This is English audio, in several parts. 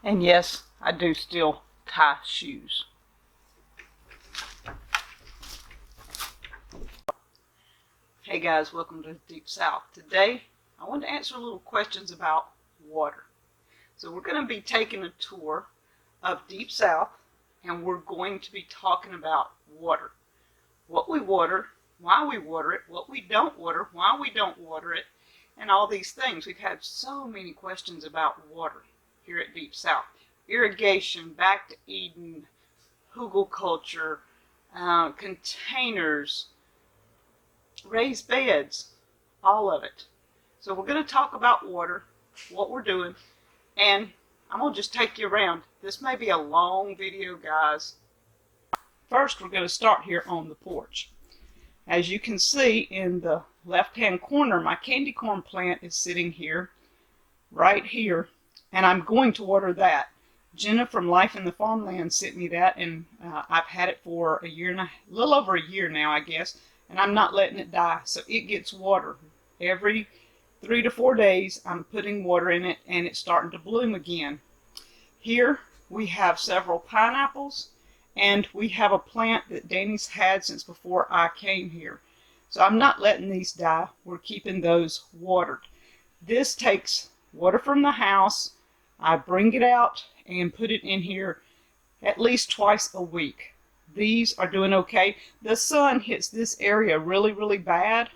And yes, I do still tie shoes. Hey guys, welcome to Deep South. Today, I want to answer a little questions about water. So we're going to be taking a tour of Deep South, and we're going to be talking about water. What we water, why we water it, what we don't water, why we don't water it, and all these things. We've had so many questions about water here at Deep South. Irrigation, back to Eden, hugelkultur, containers, raised beds, all of it. So we're going to talk about water, what we're doing, and I'm going to just take you around. This may be a long video, guys. First, we're going to start here on the porch. As you can see in the left-hand corner, my candy corn plant is sitting here, right here, and I'm going to water that. Jenna from Life in the Farmland sent me that, and I've had it for a year and a little over a year now, I guess, and I'm not letting it die. So it gets water every 3 to 4 days. I'm putting water in it, and it's starting to bloom again. Here we have several pineapples, and we have a plant that Danny's had since before I came here. So I'm not letting these die. We're keeping those watered. This takes water from the house. I bring it out and put it in here at least twice a week. These are doing okay. The sun hits this area really, really bad.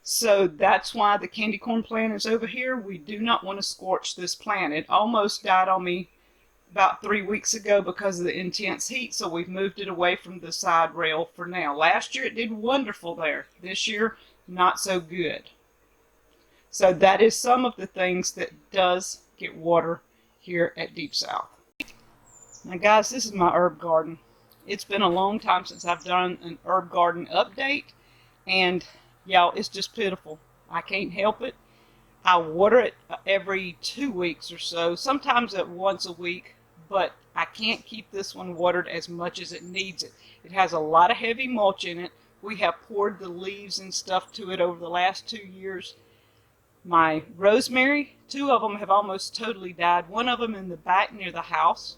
So that's why the candy corn plant is over here. We do not want to scorch this plant. It almost died on me about 3 weeks ago because of the intense heat, so we've moved it away from the side rail for now. Last year it did wonderful there. This year, not so good. So that is some of the things that does get water here at Deep South. Now guys, this is my herb garden. It's been a long time since I've done an herb garden update, and y'all, it's just pitiful. I can't help it. I water it every 2 weeks or so, sometimes at once a week, but I can't keep this one watered as much as it needs it. It has a lot of heavy mulch in it. We have poured the leaves and stuff to it over the last 2 years. My rosemary, 2 of them have almost totally died. One of them in the back near the house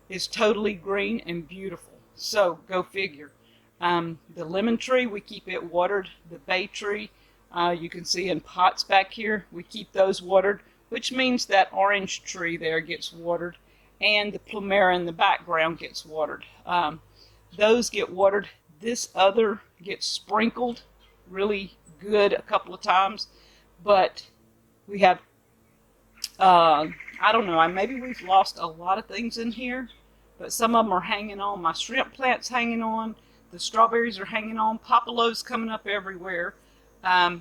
is totally green and beautiful. So, go figure. The lemon tree, we keep it watered. The bay tree, you can see in pots back here, we keep those watered, which means that orange tree there gets watered, and the plumera in the background gets watered. Those get watered. This other gets sprinkled really good a couple of times, but we have, I don't know, maybe we've lost a lot of things in here, but some of them are hanging on. My shrimp plant's hanging on. The strawberries are hanging on. Popelo's coming up everywhere. The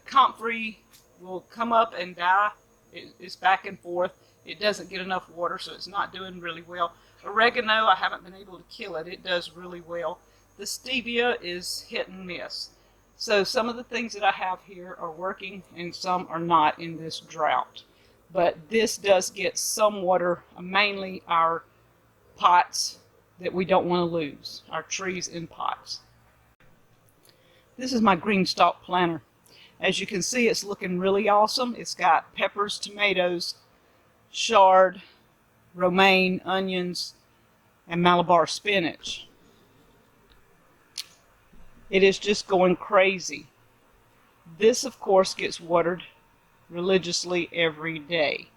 comfrey will come up and die. It's back and forth. It doesn't get enough water, so it's not doing really well. Oregano, I haven't been able to kill it. It does really well. The stevia is hit and miss. So some of the things that I have here are working, and some are not in this drought. But this does get some water, mainly our pots that we don't want to lose, our trees in pots. This is my green stalk planter. As you can see, it's looking really awesome. It's got peppers, tomatoes, chard, romaine, onions, and Malabar spinach. It is just going crazy. This, of course, gets watered religiously every day,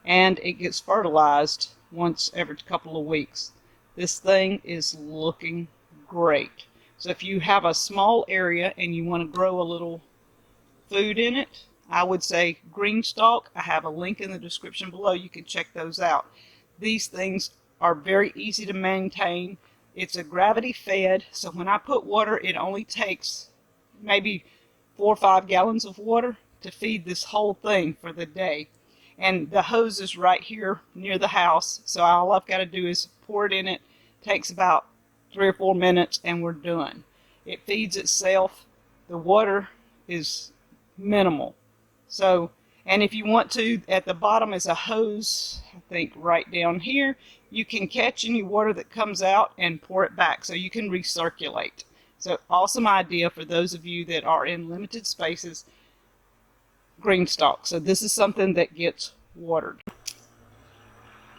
and it gets fertilized once every couple of weeks. This thing is looking great. So if you have a small area and you want to grow a little food in it, I would say green stalk. I have a link in the description below. You can check those out. These things are very easy to maintain. It's a gravity fed, so when I put water, it only takes maybe 4 or 5 gallons of water to feed this whole thing for the day. And the hose is right here near the house, so all I've got to do is pour it in it. Takes about 3 or 4 minutes, and we're done. It feeds itself. The water is minimal. So, and if you want to, at the bottom is a hose, I think right down here. You can catch any water that comes out and pour it back, so you can recirculate. So, awesome idea for those of you that are in limited spaces. Green stalk. So this is something that gets watered.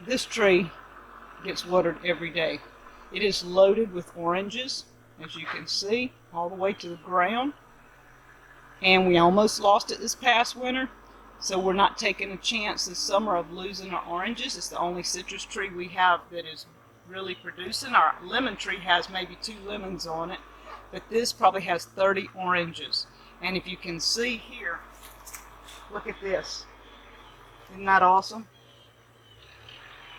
This tree gets watered every day. It is loaded with oranges, as you can see, all the way to the ground. And we almost lost it this past winter, so we're not taking a chance this summer of losing our oranges. It's the only citrus tree we have that is really producing. Our lemon tree has maybe 2 lemons on it, but this probably has 30 oranges. And if you can see here, look at this. Isn't that awesome?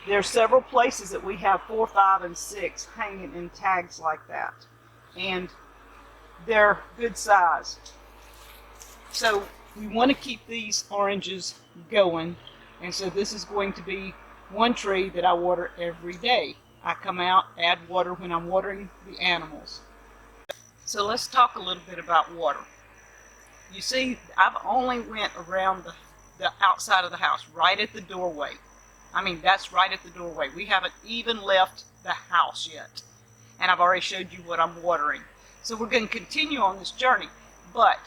There are several places that we have 4, 5, and 6 hanging in tags like that. And they're good size. So we want to keep these oranges going. And so this is going to be one tree that I water every day. I come out, add water when I'm watering the animals. So let's talk a little bit about water. You see, I've only went around the outside of the house, right at the doorway. I mean, that's right at the doorway. We haven't even left the house yet. And I've already showed you what I'm watering. So we're going to continue on this journey. But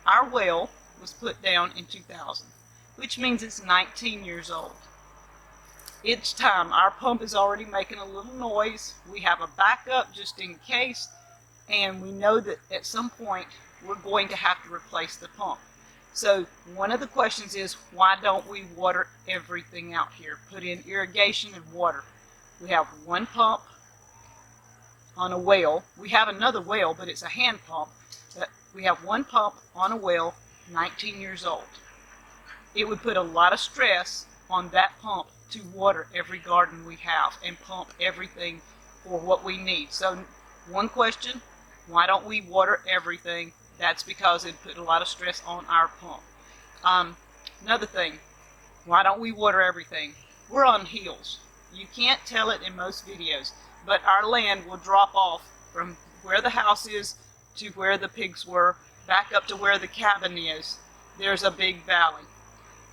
our well was put down in 2000, which means it's 19 years old. It's time. Our pump is already making a little noise. We have a backup just in case. And we know that at some point we're going to have to replace the pump. So one of the questions is, why don't we water everything out here? Put in irrigation and water. We have one pump on a well. We have another well, but it's a hand pump. But we have one pump on a well, 19 years old. It would put a lot of stress on that pump to water every garden we have and pump everything for what we need. So one question, why don't we water everything? That's because it put a lot of stress on our pump. Another thing, why don't we water everything? We're on hills. You can't tell it in most videos, but our land will drop off from where the house is to where the pigs were, back up to where the cabin is. There's a big valley.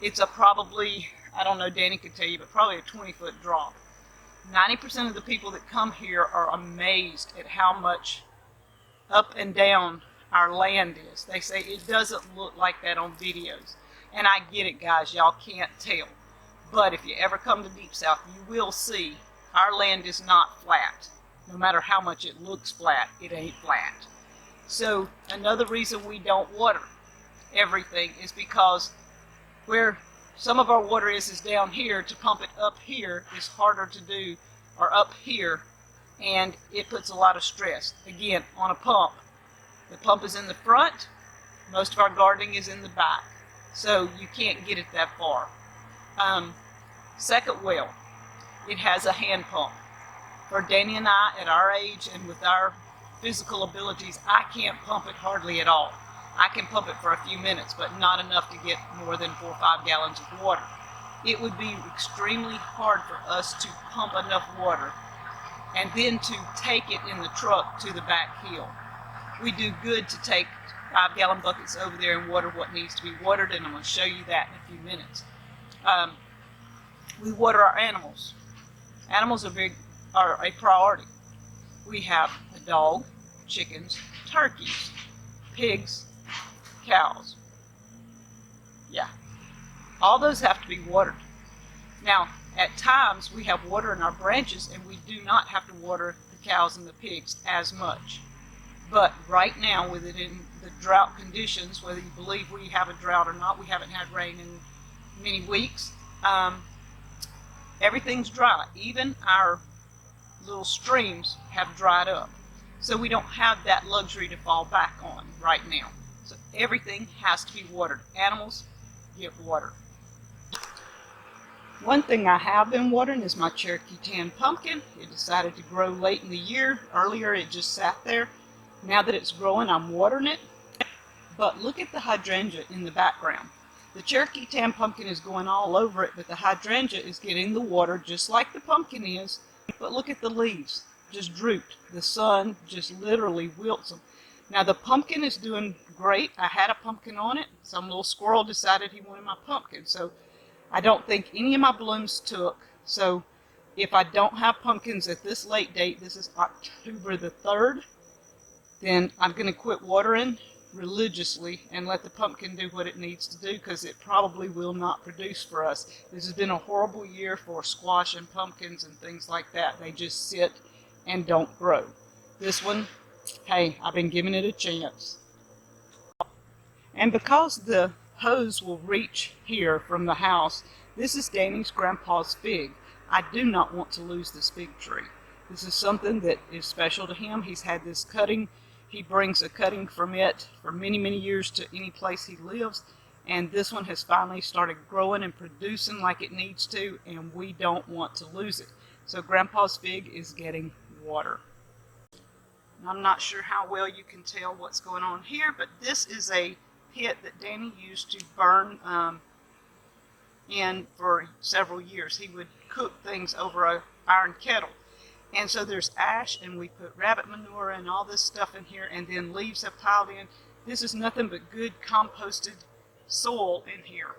It's a probably, I don't know, Danny could tell you, but probably a 20-foot drop. 90% of the people that come here are amazed at how much up and down our land is. They say it doesn't look like that on videos. And I get it, guys. Y'all can't tell. But if you ever come to Deep South, you will see our land is not flat. No matter how much it looks flat, it ain't flat. So another reason we don't water everything is because where some of our water is down here. To pump it up here is harder to do, or up here, and it puts a lot of stress. Again, on a pump. The pump is in the front. Most of our gardening is in the back. So you can't get it that far. Second well, it has a hand pump. For Danny and I, at our age and with our physical abilities, I can't pump it hardly at all. I can pump it for a few minutes, but not enough to get more than 4 or 5 gallons of water. It would be extremely hard for us to pump enough water and then to take it in the truck to the back hill. We do good to take 5-gallon buckets over there and water what needs to be watered, and I'm going to show you that in a few minutes. We water our animals. Animals are a priority. We have a dog, chickens, turkeys, pigs, cows. Yeah, all those have to be watered. Now, at times we have water in our branches, and we do not have to water the cows and the pigs as much. But right now, with it in the drought conditions, whether you believe we have a drought or not, we haven't had rain in many weeks. Everything's dry. Even our little streams have dried up. So we don't have that luxury to fall back on right now. So everything has to be watered. Animals get water. One thing I have been watering is my Cherokee tan pumpkin. It decided to grow late in the year. Earlier it just sat there. Now that it's growing, I'm watering it. But look at the hydrangea in the background. The Cherokee tan pumpkin is going all over it, but the hydrangea is getting the water just like the pumpkin is. But look at the leaves, just drooped. The sun just literally wilts them. Now the pumpkin is doing great. I had a pumpkin on it. Some little squirrel decided he wanted my pumpkin. So I don't think any of my blooms took. So if I don't have pumpkins at this late date, this is October the 3rd, then I'm going to quit watering religiously and let the pumpkin do what it needs to do, because it probably will not produce for us. This has been a horrible year for squash and pumpkins and things like that. They just sit and don't grow. This one, hey, I've been giving it a chance. And because the hose will reach here from the house, this is Danny's grandpa's fig. I do not want to lose this fig tree. This is something that is special to him. He's had this cutting. He brings a cutting from it for many, many years to any place he lives. And this one has finally started growing and producing like it needs to, and we don't want to lose it. So Grandpa's fig is getting water. I'm not sure how well you can tell what's going on here, but this is a pit that Danny used to burn in for several years. He would cook things over an iron kettle. And so there's ash, and we put rabbit manure and all this stuff in here, and then leaves have piled in. This is nothing but good composted soil in here.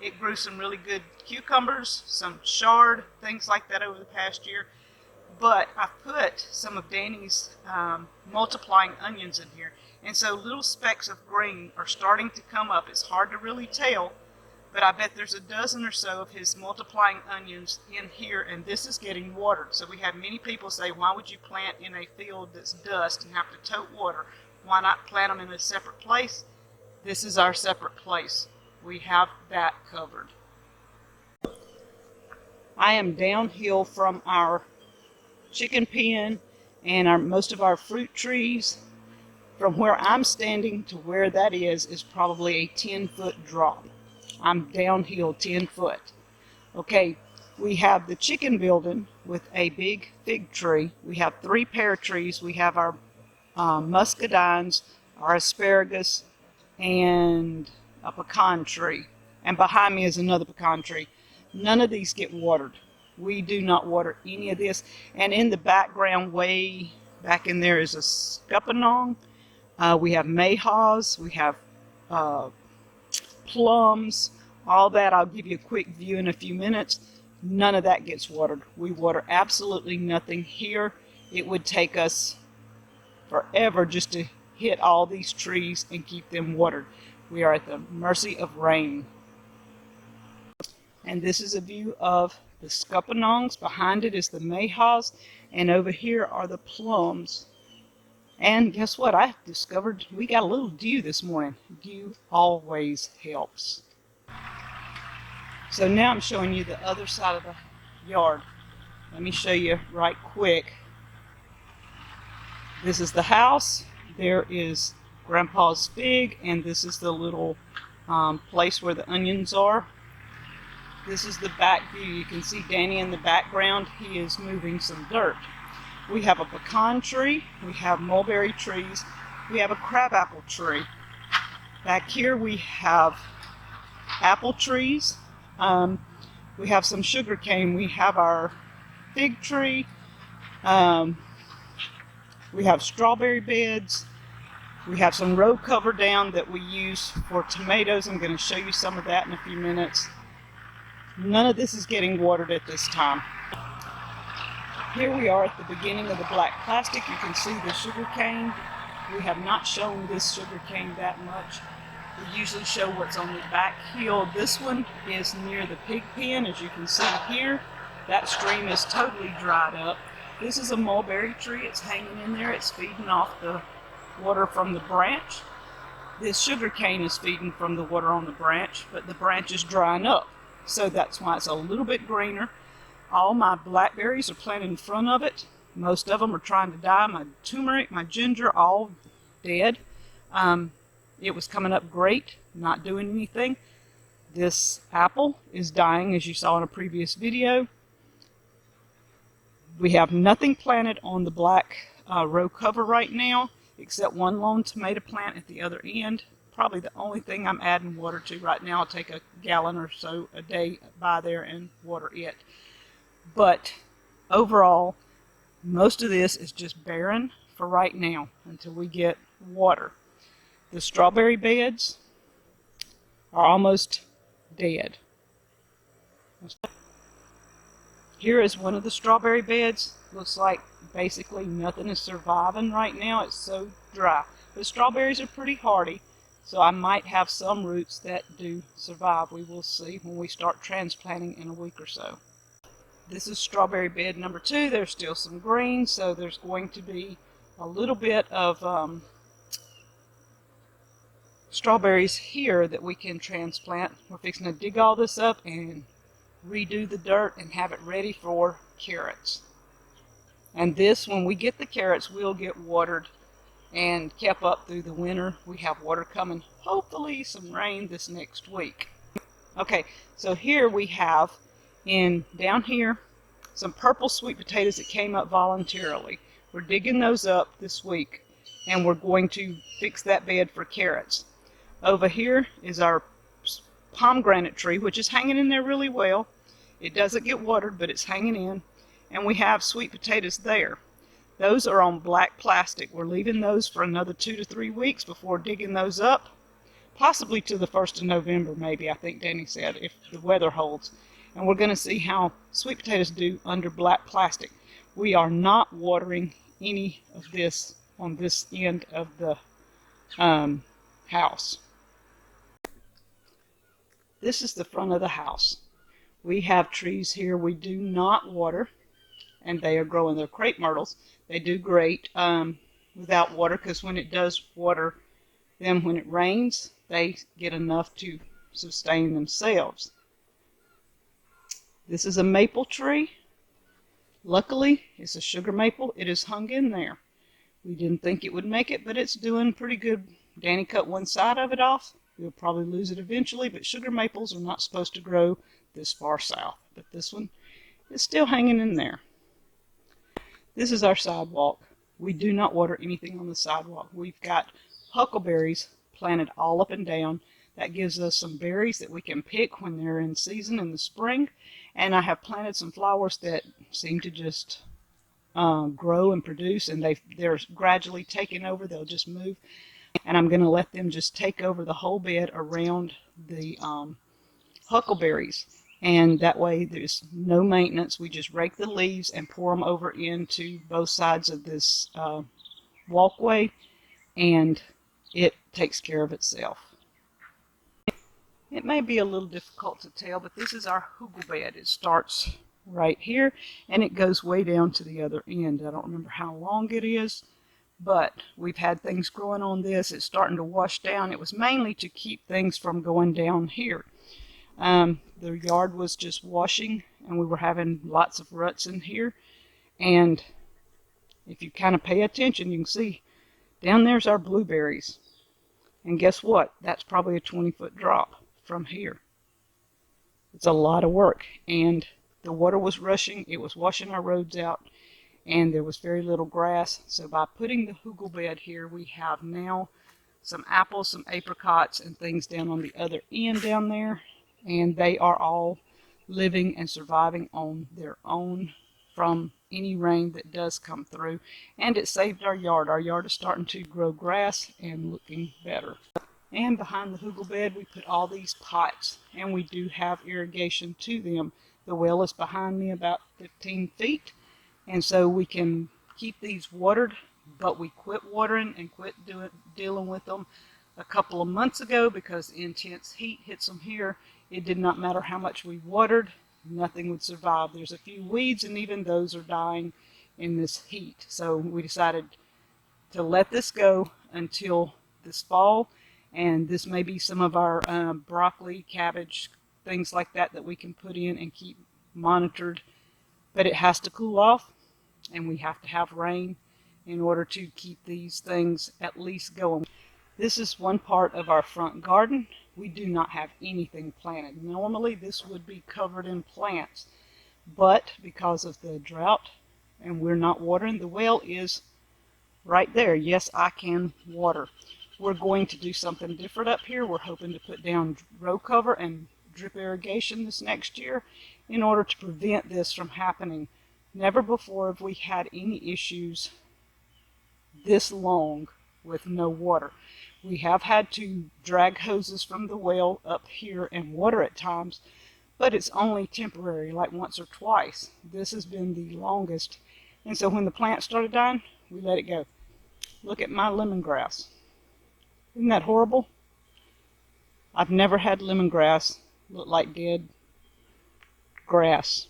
It grew some really good cucumbers, some chard, things like that over the past year. But I put some of Danny's multiplying onions in here. And so little specks of green are starting to come up. It's hard to really tell, but I bet there's a dozen or so of his multiplying onions in here, and this is getting watered. So we have many people say, why would you plant in a field that's dust and have to tote water? Why not plant them in a separate place? This is our separate place. We have that covered. I am downhill from our chicken pen and most of our fruit trees. From where I'm standing to where that is probably a 10-foot drop. I'm downhill 10 foot. Okay, we have the chicken building with a big fig tree. We have 3 pear trees. We have our muscadines, our asparagus, and a pecan tree. And behind me is another pecan tree. None of these get watered. We do not water any of this. And in the background, way back in there, is a scuppernong. We have mayhaws. We have plums, all that. I'll give you a quick view in a few minutes. None of that gets watered. We water absolutely nothing here. It would take us forever just to hit all these trees and keep them watered. We are at the mercy of rain. And this is a view of the scuppernongs. Behind it is the mayhaws, and over here are the plums. And guess what? I discovered we got a little dew this morning. Dew always helps. So now I'm showing you the other side of the yard. Let me show you right quick. This is the house. There is Grandpa's fig, and this is the little place where the onions are. This is the back view. You can see Danny in the background. He is moving some dirt. We have a pecan tree, we have mulberry trees, we have a crabapple tree. Back here we have apple trees, we have some sugar cane, we have our fig tree, we have strawberry beds, we have some row cover down that we use for tomatoes. I'm going to show you some of that in a few minutes. None of this is getting watered at this time. Here we are at the beginning of the black plastic. You can see the sugar cane. We have not shown this sugar cane that much. We usually show what's on the back hill. This one is near the pig pen, as you can see here. That stream is totally dried up. This is a mulberry tree. It's hanging in there. It's feeding off the water from the branch. This sugar cane is feeding from the water on the branch, but the branch is drying up. So that's why it's a little bit greener. All my blackberries are planted in front of it. Most of them are trying to die. My turmeric, my ginger, all dead. It was coming up great, not doing anything. This apple is dying, as you saw in a previous video. We have nothing planted on the black row cover right now, except one lone tomato plant at the other end. Probably the only thing I'm adding water to right now. I'll take a gallon or so a day by there and water it. But overall, most of this is just barren for right now until we get water. The strawberry beds are almost dead. Here is one of the strawberry beds. Looks like basically nothing is surviving right now. It's so dry. But strawberries are pretty hardy, so I might have some roots that do survive. We will see when we start transplanting in a week or so. This is strawberry bed number 2. There's still some green, so there's going to be a little bit of strawberries here that we can transplant. We're fixing to dig all this up and redo the dirt and have it ready for carrots. And this, when we get the carrots, will get watered and kept up through the winter. We have water coming, hopefully some rain this next week. Okay, so here we have down here some purple sweet potatoes that came up voluntarily. We're digging those up this week and we're going to fix that bed for carrots. Over here is our pomegranate tree, which is hanging in there really well. It doesn't get watered, but it's hanging in. And we have sweet potatoes there. Those are on black plastic. We're leaving those for another 2 to 3 weeks before digging those up. Possibly to the 1st of November, maybe, I think Danny said, if the weather holds. And we're going to see how sweet potatoes do under black plastic. We are not watering any of this on this end of the house. This is the front of the house. We have trees here we do not water, and they are growing. They're crepe myrtles. They do great without water, because when it does water them, when it rains, they get enough to sustain themselves. This is a maple tree. Luckily, it's a sugar maple. It is hung in there. We didn't think it would make it, but it's doing pretty good. Danny cut one side of it off. We'll probably lose it eventually, but sugar maples are not supposed to grow this far south. But this one is still hanging in there. This is our sidewalk. We do not water anything on the sidewalk. We've got huckleberries planted all up and down. That gives us some berries that we can pick when they're in season in the spring. And I have planted some flowers that seem to just grow and produce, and they're gradually taking over. They'll just move. And I'm going to let them just take over the whole bed around the huckleberries. And that way there's no maintenance. We just rake the leaves and pour them over into both sides of this walkway, and it takes care of itself. It may be a little difficult to tell, but this is our hugel bed. It starts right here and it goes way down to the other end. I don't remember how long it is, but we've had things growing on this. It's starting to wash down. It was mainly to keep things from going down here. The yard was just washing and we were having lots of ruts in here. And if you kind of pay attention, you can see down there's our blueberries. And guess what? That's probably a 20-foot drop from here. It's a lot of work, and the water was rushing. It was washing our roads out, and there was very little grass. So by putting the hugel bed here, we have now some apples, some apricots, and things down on the other end down there, and they are all living and surviving on their own from any rain that does come through. And it saved our yard. Our yard is starting to grow grass and looking better. And behind the hugel bed, we put all these pots, and we do have irrigation to them. The well is behind me about 15 feet, and so we can keep these watered, but we quit watering and quit dealing with them a couple of months ago because the intense heat hits them here. It did not matter how much we watered, nothing would survive. There's a few weeds, and even those are dying in this heat. So we decided to let this go until this fall. And this may be some of our broccoli, cabbage, things like that that we can put in and keep monitored. But it has to cool off, and we have to have rain in order to keep these things at least going. This is one part of our front garden. We do not have anything planted. Normally this would be covered in plants, but because of the drought and we're not watering, the well is right there. Yes, I can water. We're going to do something different up here. We're hoping to put down row cover and drip irrigation this next year in order to prevent this from happening. Never before have we had any issues this long with no water. We have had to drag hoses from the well up here and water at times, but it's only temporary, like once or twice. This has been the longest, and so when the plant started dying, we let it go. Look at my lemongrass. Isn't that horrible? I've never had lemongrass look like dead grass.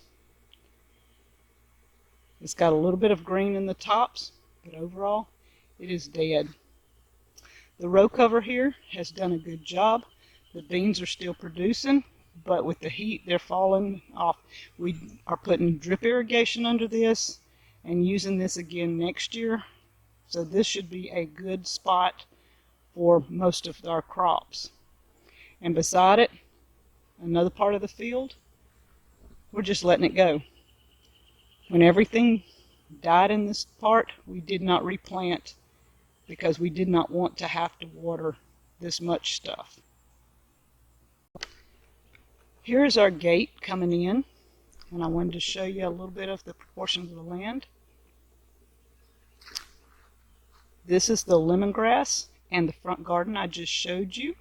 It's got a little bit of green in the tops, but overall it is dead. The row cover here has done a good job. The beans are still producing, but with the heat they're falling off. We are putting drip irrigation under this and using this again next year. So this should be a good spot for most of our crops. And beside it, another part of the field, we're just letting it go. When everything died in this part, we did not replant because we did not want to have to water this much stuff. Here's our gate coming in, and I wanted to show you a little bit of the proportions of the land. This is the lemongrass and the front garden I just showed you.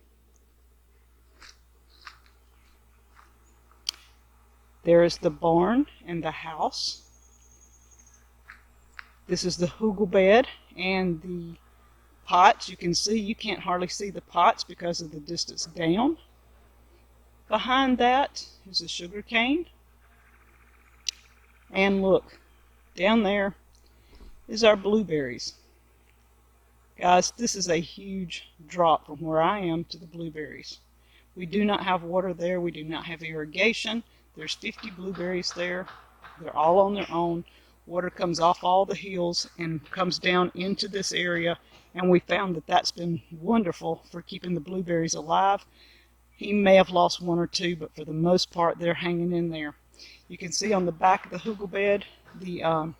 There is the barn and the house. This is the hugel bed and the pots. You can see, you can't hardly see the pots because of the distance down. Behind that is the sugar cane. And look, down there is our blueberries. Guys, this is a huge drop from where I am to the blueberries. We do not have water there. We do not have irrigation. There's 50 blueberries there. They're all on their own. Water comes off all the hills and comes down into this area, and we found that that's been wonderful for keeping the blueberries alive. He may have lost one or two, but for the most part they're hanging in there. You can see on the back of the hugel bed the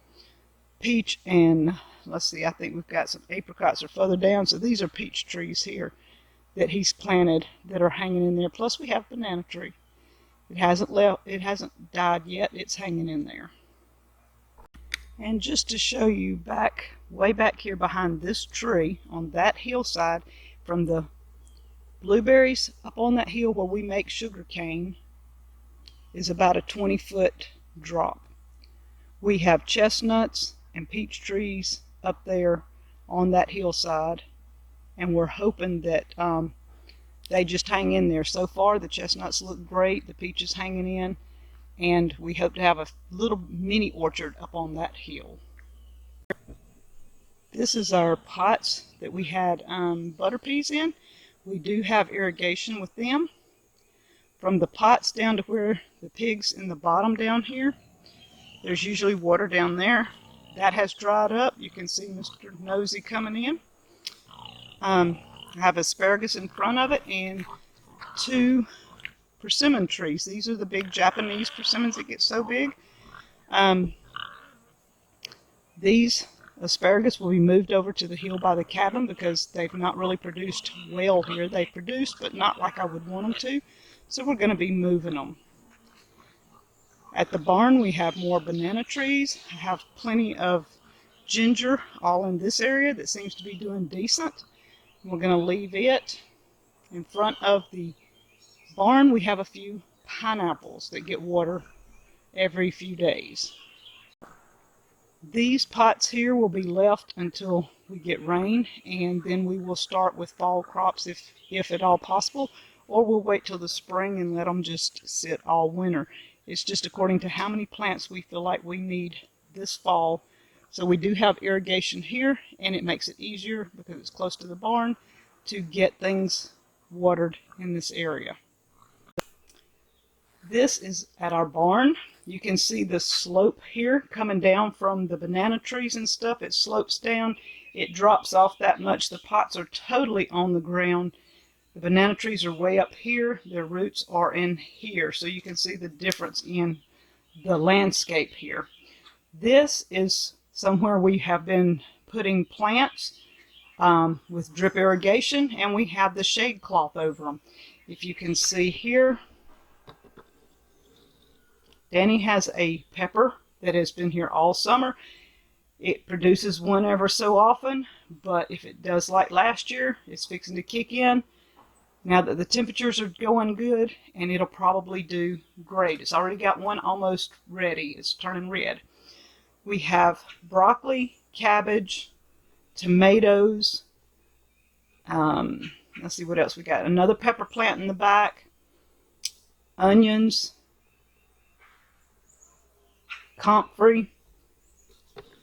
peach and, let's see, I think we've got some apricots are further down, so these are peach trees here that he's planted that are hanging in there. Plus we have banana tree. It hasn't died yet, it's hanging in there. And just to show you way back here behind this tree on that hillside, from the blueberries up on that hill where we make sugar cane is about a 20-foot drop. We have chestnuts and peach trees up there on that hillside, and we're hoping that they just hang in there. So far the chestnuts look great, the peaches hanging in, and we hope to have a little mini orchard up on that hill. This is our pots that we had butter peas in. We do have irrigation with them. From the pots down to where the pigs in the bottom down here, there's usually water down there. That has dried up. You can see Mr. Nosy coming in. I have asparagus in front of it and 2 persimmon trees. These are the big Japanese persimmons that get so big. These asparagus will be moved over to the hill by the cabin because they've not really produced well here. They produced, but not like I would want them to. So we're going to be moving them. At the barn we have more banana trees. I have plenty of ginger all in this area that seems to be doing decent. We're going to leave it. In front of the barn we have a few pineapples that get water every few days. These pots here will be left until we get rain, and then we will start with fall crops if at all possible, or we'll wait till the spring and let them just sit all winter. It's just according to how many plants we feel like we need this fall. So we do have irrigation here, and it makes it easier because it's close to the barn to get things watered in this area. This is at our barn. You can see the slope here coming down from the banana trees and stuff. It slopes down. It drops off that much. The pots are totally on the ground. The banana trees are way up here. Their roots are in here. So you can see the difference in the landscape here. This is somewhere we have been putting plants with drip irrigation, and we have the shade cloth over them. If you can see here, Danny has a pepper that has been here all summer. It produces one ever so often, but if it does like last year, it's fixing to kick in now that the temperatures are going good, and it'll probably do great. It's already got one almost ready. It's turning red. We have broccoli, cabbage, tomatoes, Let's see what else we got. Another pepper plant in the back, onions, comfrey,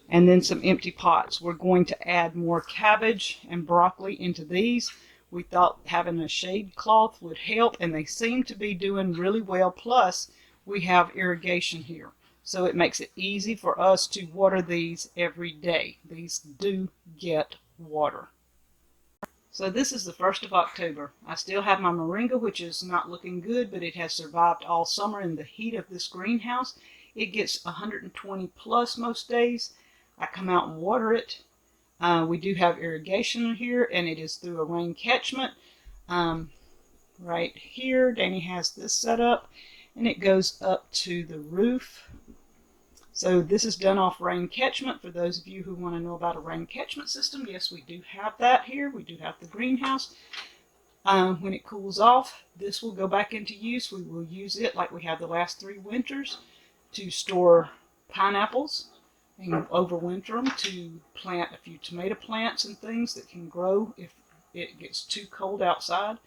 and then some empty pots. We're going to add more cabbage and broccoli into these. We thought having a shade cloth would help, and they seem to be doing really well. Plus, we have irrigation here, so it makes it easy for us to water these every day. These do get water. So this is the 1st of October. I still have my moringa, which is not looking good, but it has survived all summer in the heat of this greenhouse. It gets 120 plus most days. I come out and water it. We do have irrigation here, and it is through a rain catchment. Right here, Danny has this set up, and it goes up to the roof. So this is done off rain catchment. For those of you who want to know about a rain catchment system, yes, we do have that here. We do have the greenhouse. When it cools off, this will go back into use. We will use it like we have the last 3 winters to store pineapples and overwinter them, to plant a few tomato plants and things that can grow if it gets too cold outside.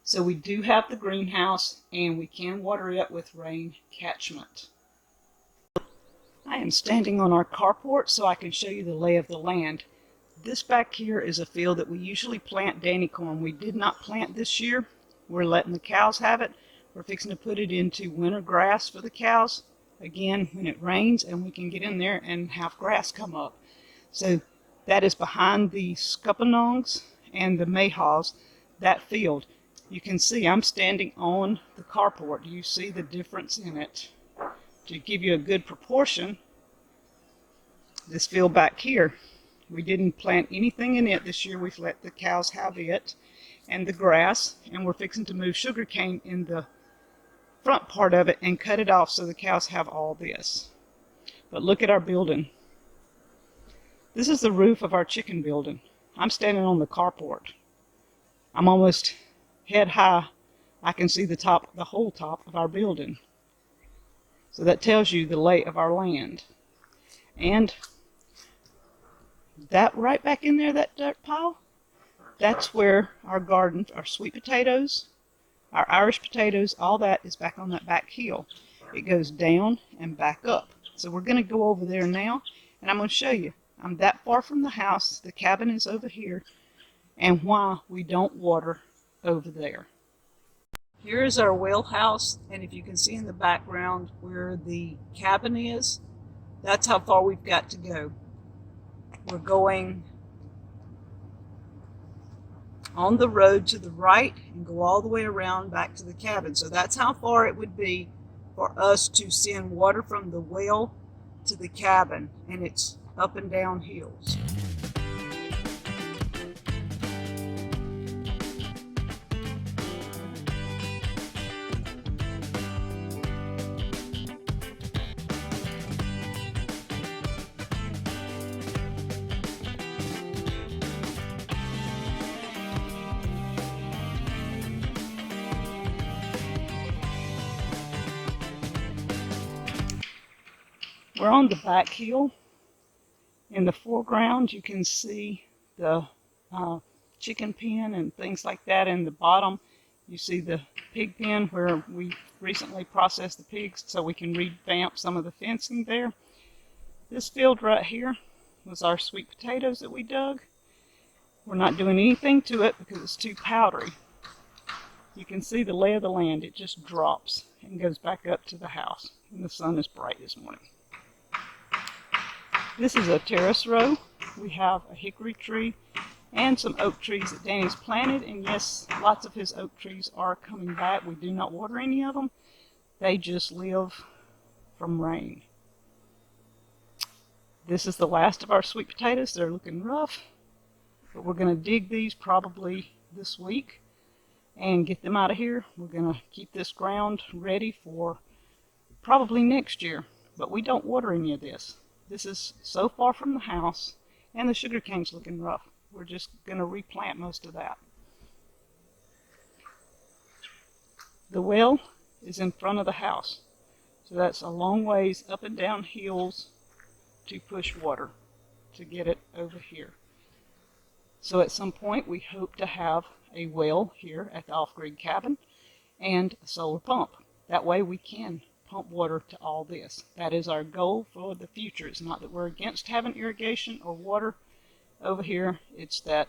So we do have the greenhouse, and we can water it with rain catchment. I am standing on our carport so I can show you the lay of the land. This back here is a field that we usually plant Danny corn. We did not plant this year. We're letting the cows have it. We're fixing to put it into winter grass for the cows. Again, when it rains, and we can get in there and have grass come up. So that is behind the scuppernongs and the mayhaws, that field. You can see I'm standing on the carport. Do you see the difference in it? To give you a good proportion, this field back here, we didn't plant anything in it this year. We've let the cows have it and the grass, and we're fixing to move sugarcane in the front part of it and cut it off so the cows have all this. But look at our building. This is the roof of our chicken building. I'm standing on the carport. I'm almost head high. I can see the top, the whole top of our building. So that tells you the lay of our land. And that right back in there, that dirt pile, that's where our garden, our sweet potatoes, our Irish potatoes, all that is back on that back hill. It goes down and back up. So we're going to go over there now, and I'm going to show you. I'm that far from the house. The cabin is over here, and why we don't water over there. Here is our well house, and if you can see in the background where the cabin is, that's how far we've got to go. We're going on the road to the right and go all the way around back to the cabin. So that's how far it would be for us to send water from the well to the cabin, and it's up and down hills. We're on the back hill. In the foreground, you can see the chicken pen and things like that. In the bottom, you see the pig pen where we recently processed the pigs so we can revamp some of the fencing there. This field right here was our sweet potatoes that we dug. We're not doing anything to it because it's too powdery. You can see the lay of the land. It just drops and goes back up to the house. And the sun is bright this morning. This is a terrace row. We have a hickory tree and some oak trees that Danny's planted, and yes, lots of his oak trees are coming back. We do not water any of them. They just live from rain. This is the last of our sweet potatoes. They're looking rough, but we're going to dig these probably this week and get them out of here. We're going to keep this ground ready for probably next year, but we don't water any of this. This is so far from the house, and the sugar cane's looking rough. We're just going to replant most of that. The well is in front of the house, so that's a long ways up and down hills to push water to get it over here. So at some point we hope to have a well here at the off-grid cabin and a solar pump. That way we can pump water to all this. That is our goal for the future. It's not that we're against having irrigation or water over here. It's that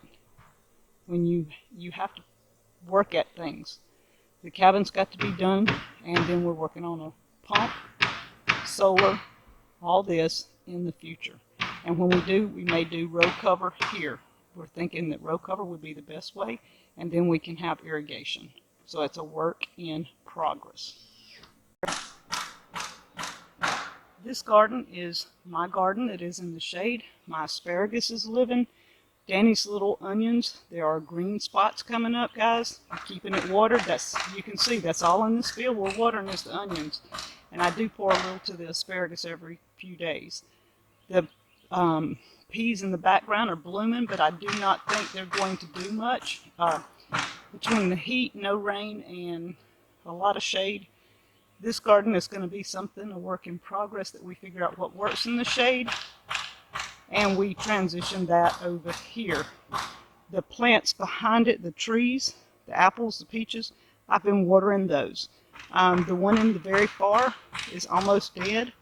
when you have to work at things. The cabin's got to be done, and then we're working on a pump, solar, all this in the future. And when we do, we may do row cover here. We're thinking that row cover would be the best way, and then we can have irrigation. So it's a work in progress. This garden is my garden. It is in the shade. My asparagus is living. Danny's little onions, there are green spots coming up, guys. I'm keeping it watered. You can see that's all in this field we're watering is the onions. And I do pour a little to the asparagus every few days. The peas in the background are blooming, but I do not think they're going to do much. Between the heat, no rain, and a lot of shade, this garden is going to be something, a work in progress, that we figure out what works in the shade. And we transition that over here. The plants behind it, the trees, the apples, the peaches, I've been watering those. The one in the very far is almost dead,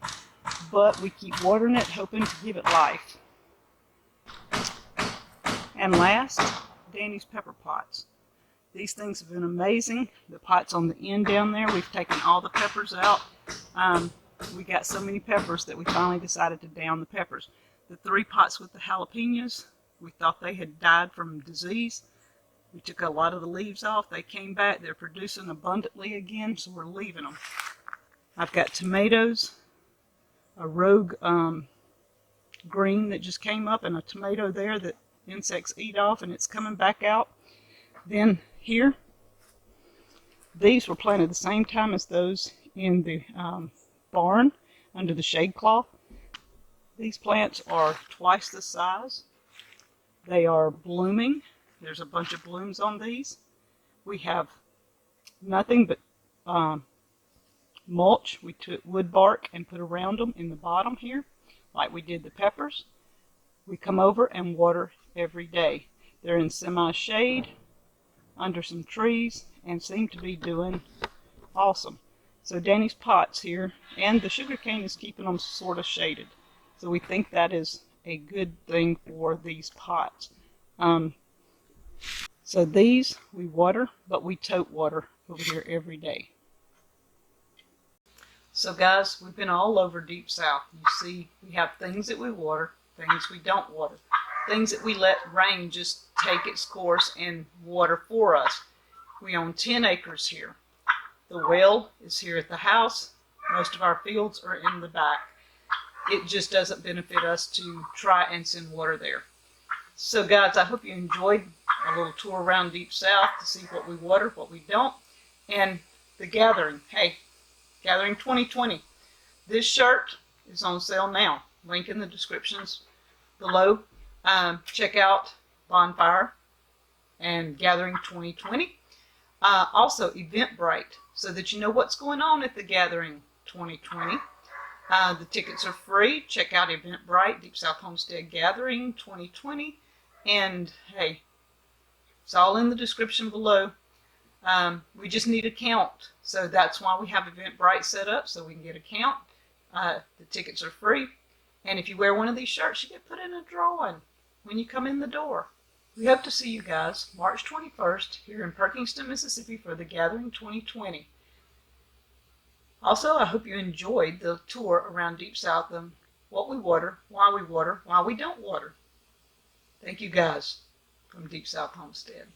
but we keep watering it, hoping to give it life. And last, Danny's pepper pots. These things have been amazing. The pots on the end down there, we've taken all the peppers out. We got so many peppers that we finally decided to down the peppers. The 3 pots with the jalapenos, we thought they had died from disease. We took a lot of the leaves off. They came back. They're producing abundantly again, so we're leaving them. I've got tomatoes, a rogue green that just came up, and a tomato there that insects eat off, and it's coming back out. Then here, these were planted the same time as those in the barn under the shade cloth. These plants are twice the size. They are blooming. There's a bunch of blooms on these. We have nothing but mulch. We took wood bark and put around them in the bottom here, like we did the peppers. We come over and water every day. They're in semi-shade, under some trees, and seem to be doing awesome. So Danny's pots here, and the sugarcane is keeping them sort of shaded. So we think that is a good thing for these pots. So these we water, but we tote water over here every day. So guys, we've been all over Deep South. You see, we have things that we water, things we don't water, things that we let rain just take its course and water for us. We own 10 acres here. The well is here at the house. Most of our fields are in the back. It just doesn't benefit us to try and send water there. So guys, I hope you enjoyed a little tour around Deep South to see what we water, what we don't, and the gathering. Hey, Gathering 2020. This shirt is on sale now. Link in the descriptions below. Check out Bonfire and Gathering 2020. Also, Eventbrite, so that you know what's going on at the Gathering 2020. The tickets are free. Check out Eventbrite, Deep South Homestead Gathering 2020. And hey, it's all in the description below. We just need a count. So that's why we have Eventbrite set up, so we can get a count. The tickets are free. And if you wear one of these shirts, you get put in a drawing when you come in the door. We hope to see you guys March 21st here in Perkinston, Mississippi for the Gathering 2020. Also, I hope you enjoyed the tour around Deep South and what we water, why we don't water. Thank you guys from Deep South Homestead.